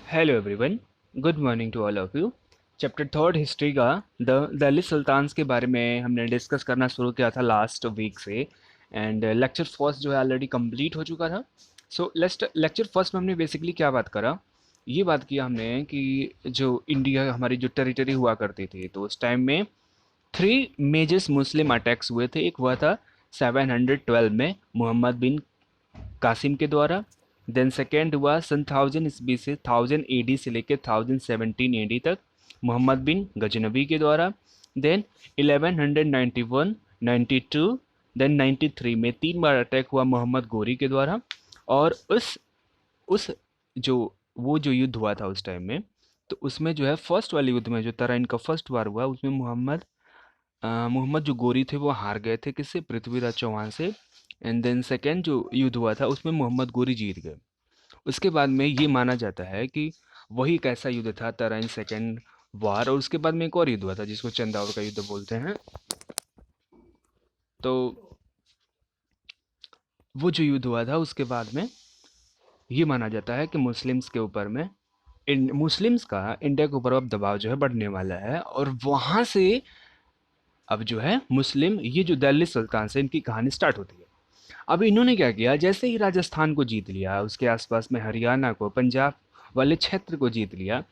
Hello everyone, good morning to all of you. Chapter third history का the Delhi sultans के बारे में हमने डिस्कस करना शुरू किया था लास्ट वीक से। एंड लेक्चर फर्स्ट जो है ऑलरेडी कंप्लीट हो चुका था। सो लेक्चर फर्स्ट में हमने बेसिकली क्या बात करा, ये बात किया हमने कि जो इंडिया हमारी जो टेरिटरी हुआ करती थी, तो उस टाइम में थ्री मेजर्स मुस्लिम अटैक्स हुए थे। एक हुआ था 712 में मोहम्मद बिन कासिम के द्वारा। देन सेकेंड हुआ सन 1000 ईस्वी से 1000 एडी से लेकर 1017 एडी तक मोहम्मद बिन गजनबी के द्वारा। देन 1191, 92, देन 93 में तीन बार अटैक हुआ मोहम्मद गोरी के द्वारा। और उस जो वो जो युद्ध हुआ था उस टाइम में, तो उसमें जो है फर्स्ट वाले युद्ध में जो तराइन का फर्स्ट वार हुआ, उसमें मोहम्मद जो गोरी थे वो हार गए थे किससे, पृथ्वीराज चौहान से। एंड देन सेकेंड जो युद्ध हुआ था उसमें मोहम्मद गोरी जीत गए। उसके बाद में ये माना जाता है कि वही एक ऐसा युद्ध था तराइन सेकेंड वार। और उसके बाद में एक और युद्ध हुआ था जिसको चंदावर का युद्ध बोलते हैं। तो वो जो युद्ध हुआ था उसके बाद में ये माना जाता है कि मुस्लिम्स के ऊपर में मुस्लिम्स का इंडिया के ऊपर अब दबाव जो है बढ़ने वाला है। और वहां से अब जो है मुस्लिम ये जो दिल्ली सुल्तान से इनकी कहानी स्टार्ट होती है। अब इन्होंने क्या किया, जैसे ही राजस्थान को जीत लिया, उसके आसपास में हरियाणा को, पंजाब वाले क्षेत्र को जीत लिया,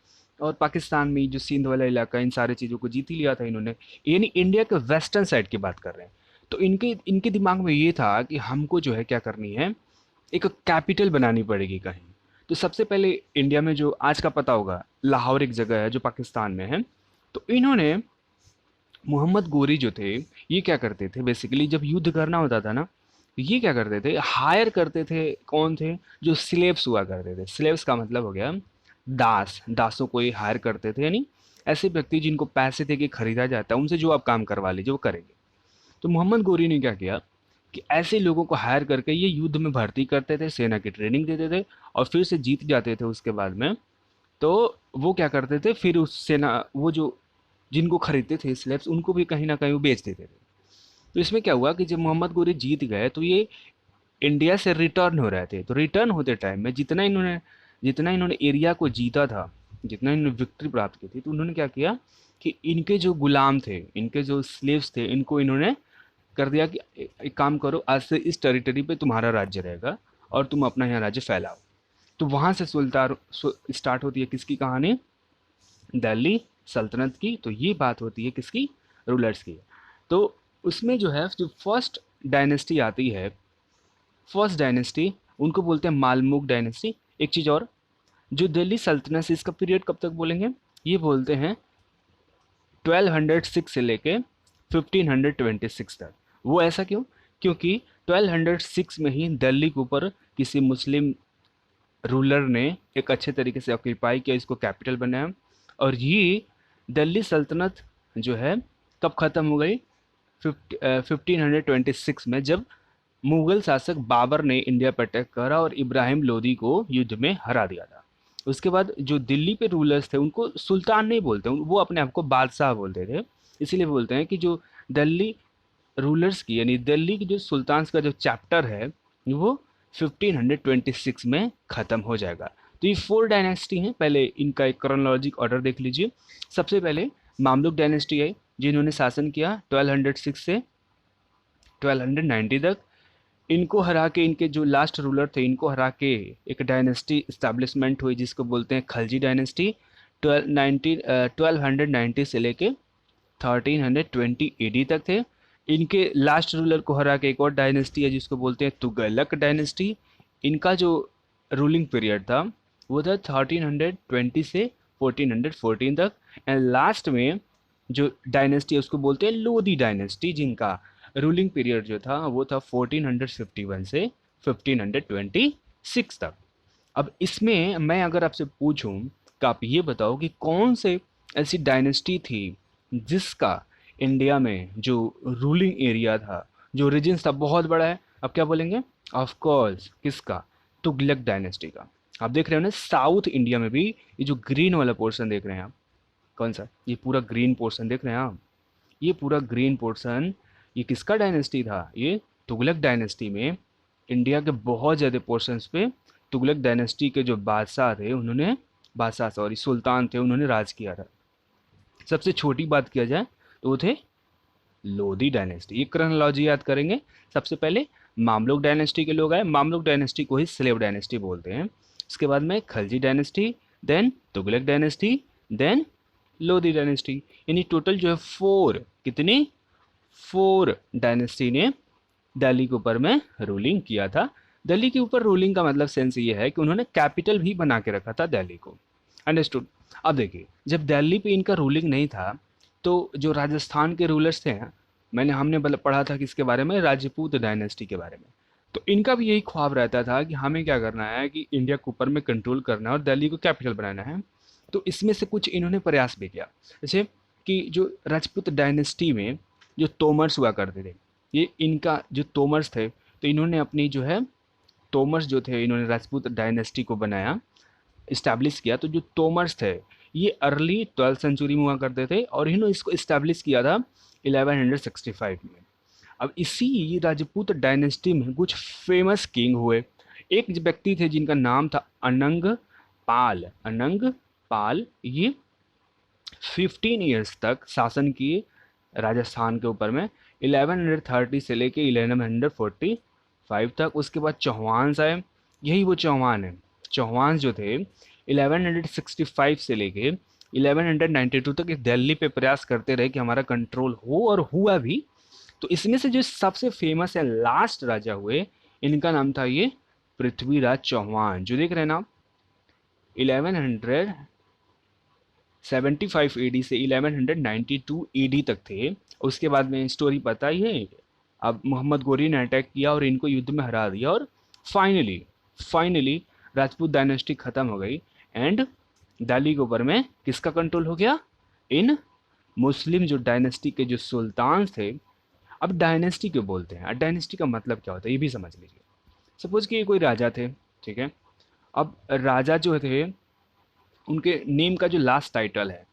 और पाकिस्तान में जो सिंध वाला इलाका, इन सारी चीज़ों को जीत ही लिया था इन्होंने। यानी इंडिया के वेस्टर्न साइड की बात कर रहे हैं। तो इनके इनके दिमाग में ये था कि हमको जो है क्या करनी है, एक कैपिटल बनानी पड़ेगी कहीं। तो सबसे पहले इंडिया में जो आज का पता होगा लाहौर एक जगह है जो पाकिस्तान में है। तो इन्होंने मोहम्मद गोरी जो थे, ये क्या करते थे बेसिकली, जब युद्ध करना होता था ना, ये क्या करते थे, हायर करते थे। कौन थे? जो स्लेव्स हुआ करते थे। स्लेव्स का मतलब हो गया दास। दासों को ये हायर करते थे, यानी ऐसे व्यक्ति जिनको पैसे दे के खरीदा जाता है, उनसे जो आप काम करवा लीजिए वो करेंगे। तो मोहम्मद गोरी ने क्या किया कि ऐसे लोगों को हायर करके ये युद्ध में भर्ती करते थे, सेना की ट्रेनिंग देते थे, और फिर से जीत जाते थे उसके बाद में। तो वो क्या करते थे, फिर उस सेना वो जो जिनको खरीदते थे स्लेब्स, उनको भी कहीं ना कहीं वो बेच देते थे। तो इसमें क्या हुआ कि जब मोहम्मद गोरी जीत गए तो ये इंडिया से रिटर्न हो रहे थे। तो रिटर्न होते टाइम में जितना इन्होंने एरिया को जीता था, जितना इन्होंने विक्ट्री प्राप्त की थी, तो उन्होंने क्या किया कि इनके जो गुलाम थे, इनके जो स्लेव्स थे, इनको इन्होंने कर दिया कि एक काम करो, आज से इस टेरिटरी पे तुम्हारा राज्य रहेगा और तुम अपना यहाँ राज्य फैलाओ। तो वहां से सुल्तान स्टार्ट होती है किसकी कहानी? दिल्ली सल्तनत की। तो ये बात होती है किसकी? रूलर्स की। तो उसमें जो है जो फर्स्ट डायनेस्टी आती है, फर्स्ट डायनेस्टी उनको बोलते हैं मालमुग डायनेस्टी। एक चीज़ और, जो दिल्ली सल्तनत इसका पीरियड कब तक बोलेंगे, ये बोलते हैं 1206 से लेके 1526 तक। वो ऐसा क्यों? क्योंकि 1206 में ही दिल्ली के ऊपर किसी मुस्लिम रूलर ने एक अच्छे तरीके से ऑक्यूपाई किया, इसको कैपिटल बनाया। और ये दिल्ली सल्तनत जो है कब ख़त्म हो गई? 1526 में, जब मुगल शासक बाबर ने इंडिया पर अटैक करा और इब्राहिम लोदी को युद्ध में हरा दिया था। उसके बाद जो दिल्ली पे रूलर्स थे उनको सुल्तान नहीं बोलते, वो अपने आप को बादशाह बोलते थे। इसीलिए बोलते हैं कि जो दिल्ली रूलर्स की, यानी दिल्ली की जो सुल्तान का जो चैप्टर है, वो 1526 में ख़त्म हो जाएगा। तो ये फोर डायनेस्टी हैं। पहले इनका एक क्रोनोलॉजिक ऑर्डर देख लीजिए। सबसे पहले मामलुक डायनेस्टी है, जिन्होंने शासन किया 1206 से 1290 तक। इनको हरा के, इनके जो लास्ट रूलर थे, इनको हरा के एक डायनेस्टी इस्टेब्लिशमेंट हुई जिसको बोलते हैं खलजी डायनेस्टी। 1290 से लेके 1320 एडी तक थे। इनके लास्ट रूलर को हरा के एक और डायनेस्टी है जिसको बोलते हैं तुगलक डायनेस्टी। इनका जो रूलिंग पीरियड था वो था 1320 से 1414 तक। एंड लास्ट में जो डायनेस्टी है उसको बोलते हैं लोधी डायनेस्टी, जिनका रूलिंग पीरियड जो था वो था 1451 से 1526 तक। अब इसमें मैं अगर आपसे पूछूं तो आप ये बताओ कि कौन से ऐसी डायनेस्टी थी जिसका इंडिया में जो रूलिंग एरिया था, जो रीजन था, बहुत बड़ा है। अब क्या बोलेंगे? ऑफ कोर्स किसका? तुगलक डायनेस्टी का। आप देख रहे हो ना, साउथ इंडिया में भी ये जो ग्रीन वाला पोर्शन देख रहे हैं आप, कौन सा? ये पूरा ग्रीन पोर्शन देख रहे हैं आप, ये पूरा ग्रीन पोर्शन, ये किसका डायनेस्टी था? ये तुगलक डायनेस्टी में इंडिया के बहुत ज़्यादा पोर्शंस पे तुगलक डायनेस्टी के जो बादशाह थे उन्होंने बादशाह सॉरी सुल्तान थे, उन्होंने राज किया था। सबसे छोटी बात किया जाए तो वो थे लोधी डायनेस्टी। ये क्रोनोलॉजी याद करेंगे। सबसे पहले मामलुक डायनेस्टी के लोग आए, मामलुक डायनेस्टी को ही स्लेव डायनेस्टी बोलते हैं। उसके बाद में Khalji dynasty, then Tughlaq dynasty, then Lodhi dynasty. यानी टोटल जो है फोर, कितनी, फोर डायनेस्टी ने दिल्ली के ऊपर में रूलिंग किया था। दिल्ली के ऊपर रूलिंग का मतलब सेंस ये है कि उन्होंने कैपिटल भी बना के रखा था दिल्ली को। अंडरस्टूड। अब देखिए, जब दिल्ली पे इनका रूलिंग नहीं था तो जो राजस्थान के रूलर्स थे, मैंने हमने पढ़ा था किसके बारे में, राजपूत डायनेस्टी के बारे में। तो इनका भी यही ख्वाब रहता था कि हमें क्या करना है कि इंडिया के ऊपर में कंट्रोल करना है और दिल्ली को कैपिटल बनाना है। तो इसमें से कुछ इन्होंने प्रयास भी किया। जैसे कि जो राजपूत डायनेस्टी में जो तोमर्स हुआ करते थे, ये इनका जो तोमर्स थे, तो इन्होंने अपनी जो है तोमर्स जो थे, इन्होंने राजपूत डायनेस्टी को बनाया, इस्टेब्लिश किया। तो जो तोमर्स थे ये अर्ली 12th सेंचुरी में हुआ करते थे और इन्होंने इसको इस्टेब्लिश किया था 1165 में। अब इसी राजपूत डायनेस्टी में कुछ फेमस किंग हुए। एक व्यक्ति थे जिनका नाम था अनंग पाल। अनंग पाल ये 15 ईयर्स तक शासन किए राजस्थान के ऊपर में, 1130 से लेके 1145 तक। उसके बाद चौहान आए, यही वो चौहान है। चौहान जो थे 1165 से लेके 1192 तक इस दिल्ली पे प्रयास करते रहे कि हमारा कंट्रोल हो, और हुआ भी। तो इसमें से जो सबसे फेमस है लास्ट राजा हुए, इनका नाम था ये पृथ्वीराज चौहान, जो देख रहे हैं ना 1175 एडी से 1192 एडी तक थे। उसके बाद में स्टोरी पता ही है, अब मोहम्मद गोरी ने अटैक किया और इनको युद्ध में हरा दिया, और फाइनली फाइनली राजपूत डायनेस्टी खत्म हो गई एंड दिल्ली के ऊपर में किसका कंट्रोल हो गया, इन मुस्लिम जो डायनेस्टी के जो सुल्तान थे। अब डायनेस्टी क्यों बोलते हैं, डायनेस्टी का मतलब क्या होता है ये भी समझ लीजिए। सपोज कि ये कोई राजा थे, ठीक है। अब राजा जो थे उनके नेम का जो लास्ट टाइटल है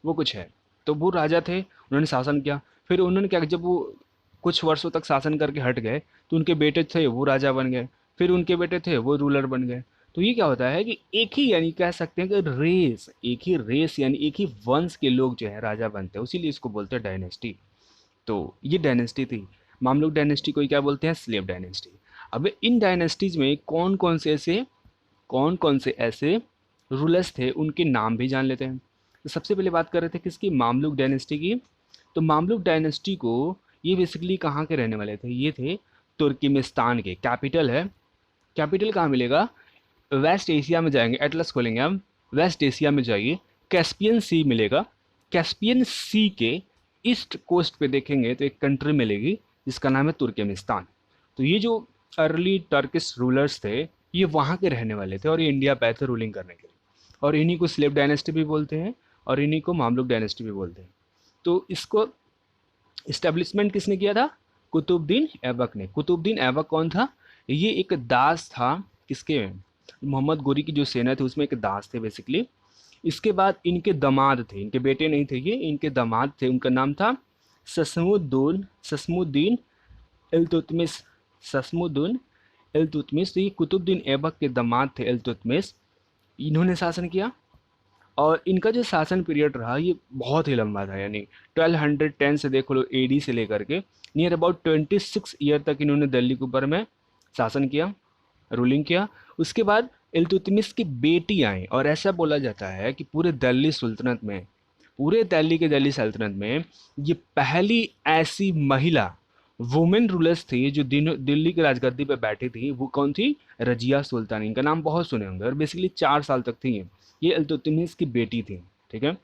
वो कुछ है, तो वो राजा थे, उन्होंने शासन किया। फिर उन्होंने क्या, जब वो कुछ वर्षों तक शासन करके हट गए तो उनके बेटे थे वो राजा बन गए, फिर उनके बेटे थे वो रूलर बन गए। तो ये क्या होता है कि एक ही, यानी कह सकते हैं कि रेस, एक ही रेस यानी एक ही वंश के लोग जो है राजा बनते हैं, उसीलिए इसको बोलते हैं डायनेस्टी। तो ये डायनेस्टी थी। मामलुक डायनेस्टी को क्या बोलते हैं, स्लेव डायनेस्टी। अब इन डायनेस्टीज में कौन कौन से ऐसे रूलर्स थे उनके नाम भी जान लेते हैं। तो सबसे पहले बात कर रहे थे किसकी, मामलुक डायनेस्टी की। तो मामलुक डायनेस्टी को, ये बेसिकली कहाँ के रहने वाले थे, ये थे तुर्कमेनिस्तान के। कैपिटल है, कैपिटल कहाँ मिलेगा, वेस्ट एशिया में जाएंगे, एटलस खोलेंगे हम, वेस्ट एशिया में जाइए, कैस्पियन सी मिलेगा। कैस्पियन सी के ईस्ट कोस्ट पे देखेंगे तो एक कंट्री मिलेगी जिसका नाम है तुर्कमेनिस्तान। तो ये जो अर्ली टर्किश रूलर्स थे ये वहाँ के रहने वाले थे और ये इंडिया पे आए थे रूलिंग करने के लिए। और इन्हीं को स्लेव डायनेस्टी भी बोलते हैं और इन्हीं को मामलुक डायनेस्टी भी बोलते हैं। तो इसको इस्टेब्लिशमेंट किसने किया था, कुतुबुद्दीन ऐबक ने। कुतुबुद्दीन ऐबक कौन था, ये एक दास था, किसके, मोहम्मद गोरी की जो सेना थी उसमें एक दास थे बेसिकली। इसके बाद इनके दामाद थे, इनके बेटे नहीं थे ये, इनके दामाद थे, उनका नाम था ससमुद्दीन इल्तुतमिश। ससमुद्दीन इल्तुतमिश। तो ये कुतुबुद्दीन ऐबक के दामाद थे इल्तुतमिश, इन्होंने शासन किया। और इनका जो शासन पीरियड रहा ये बहुत ही लंबा था, यानी 1210 से देख लो एडी से लेकर के नियर अबाउट 26 ईयर तक इन्होंने दिल्ली के ऊपर में शासन किया, रूलिंग किया। उसके बाद इल्तुतमिश की बेटी आई और ऐसा बोला जाता है कि पूरे दिल्ली सुल्तनत में, पूरे दिल्ली के दिल्ली सल्तनत में ये पहली ऐसी महिला वुमेन रूलर्स थी जो दिल्ली की राजगद्दी पे बैठी थी। वो कौन थी, रजिया सुल्तान। इनका नाम बहुत सुने होंगे और बेसिकली 4 साल तक थी ये इल्तुतमिश की बेटी थी, ठीक है।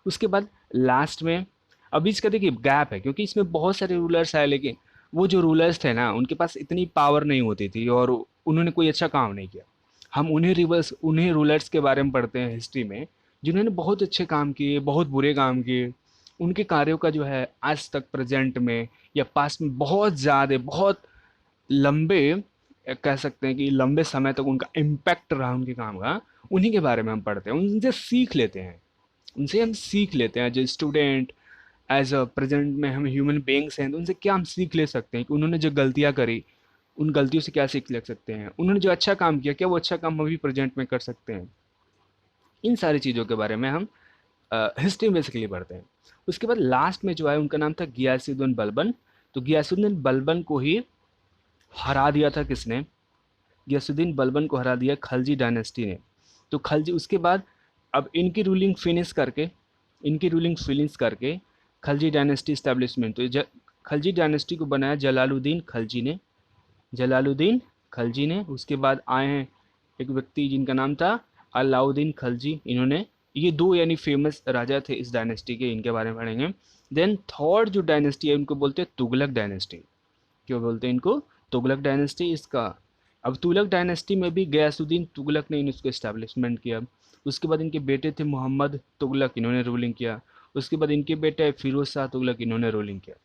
उसके बाद लास्ट में, अभी इसका देखिए गैप है क्योंकि इसमें बहुत सारे रूलर्स आए, लेकिन वो जो रूलर्स थे ना उनके पास इतनी पावर नहीं होती थी और उन्होंने कोई अच्छा काम नहीं किया। हम उन्हें रूलर्स के बारे में पढ़ते हैं हिस्ट्री में जिन्होंने बहुत अच्छे काम किए, बहुत बुरे काम किए। उनके कार्यों का जो है आज तक प्रेजेंट में या पास्ट में बहुत ज़्यादा, बहुत लंबे, कह सकते हैं कि लंबे समय तक उनका इम्पैक्ट रहा उनके काम का। उन्हीं के बारे में हम पढ़ते हैं, उनसे सीख लेते हैं, उनसे हम सीख लेते हैं जो स्टूडेंट। एज अ प्रेजेंट में हम ह्यूमन बींग्स हैं तो उनसे क्या हम सीख ले सकते हैं कि उन्होंने जो गलतियाँ करी उन गलतियों से क्या सीख ले सकते हैं, उन्होंने जो अच्छा काम किया क्या वो अच्छा काम हम भी प्रेजेंट में कर सकते हैं। इन सारी चीज़ों के बारे में हम हिस्ट्री बेसिकली पढ़ते हैं। उसके बाद लास्ट में जो है उनका नाम था गियासुद्दीन बलबन। तो गियासुद्दीन बलबन को ही हरा दिया था किसने? गियासुद्दीन बलबन को हरा दिया खलजी डायनेस्टी ने। तो खलजी उसके बाद अब इनकी रूलिंग फिनिश करके खलजी डायनेस्टी स्टैब्लिशमेंट, तो खलजी डायनेस्टी को बनाया जलालुद्दीन खलजी ने। उसके बाद आए हैं एक व्यक्ति जिनका नाम था अलाउद्दीन खलजी। इन्होंने, ये दो यानी फेमस राजा थे इस डायनेस्टी के, इनके बारे में पढ़ेंगे। देन थर्ड जो डायनेस्टी है उनको बोलते हैं तुगलक डायनेस्टी। क्यों बोलते हैं इनको? तुगलक डायनेस्टी। इसका अब तुगलक डायनेस्टी में भी गयासुद्दीन तुगलक ने इसको इस्टेब्लिशमेंट किया। उसके बाद इनके बेटे थे मोहम्मद तुगलक, इन्होंने रूलिंग किया। उसके बाद इनके बेटे फिरोज शाह तुगलक, इन्होंने रूलिंग किया।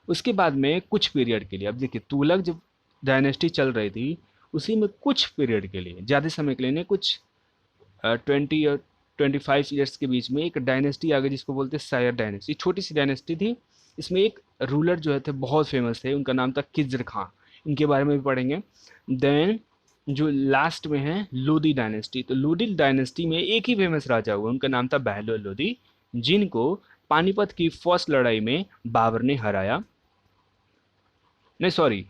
उसके बाद में कुछ पीरियड के लिए, अब देखिए तुगलक जब डायनेस्टी चल रही थी उसी में कुछ पीरियड के लिए, ज़्यादा समय के लिए नहीं, कुछ 20 और 25 ईयर्स के बीच में एक डायनेस्टी आ गई जिसको बोलते हैं सायर डायनेस्टी। छोटी सी डायनेस्टी थी। इसमें एक रूलर जो है थे बहुत फेमस थे, उनका नाम था खिज्र खां। इनके बारे में भी पढ़ेंगे। देन जो लास्ट में है लोदी डायनेस्टी। तो लोदी डायनेस्टी में एक ही फेमस राजा हुआ, उनका नाम था बहलोल लोदी, जिनको पानीपत की फर्स्ट लड़ाई में बाबर ने हराया। नहीं सॉरी,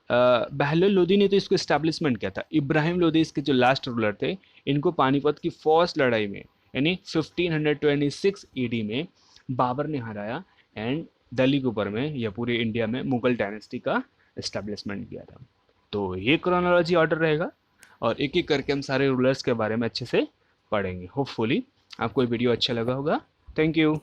बहलोल लोदी ने तो इसको इस्टेब्लिशमेंट किया था। इब्राहिम लोदी इसके जो लास्ट रूलर थे, इनको पानीपत की फर्स्ट लड़ाई में यानी 1526 ईडी में बाबर ने हराया एंड दिल्ली के ऊपर में या पूरे इंडिया में मुगल डायनेस्टी का इस्टेब्लिशमेंट किया था। तो ये क्रोनोलॉजी ऑर्डर रहेगा और एक एक करके हम सारे रूलर्स के बारे में अच्छे से पढ़ेंगे। होपफुली आपको ये वीडियो अच्छा लगा होगा। Thank you.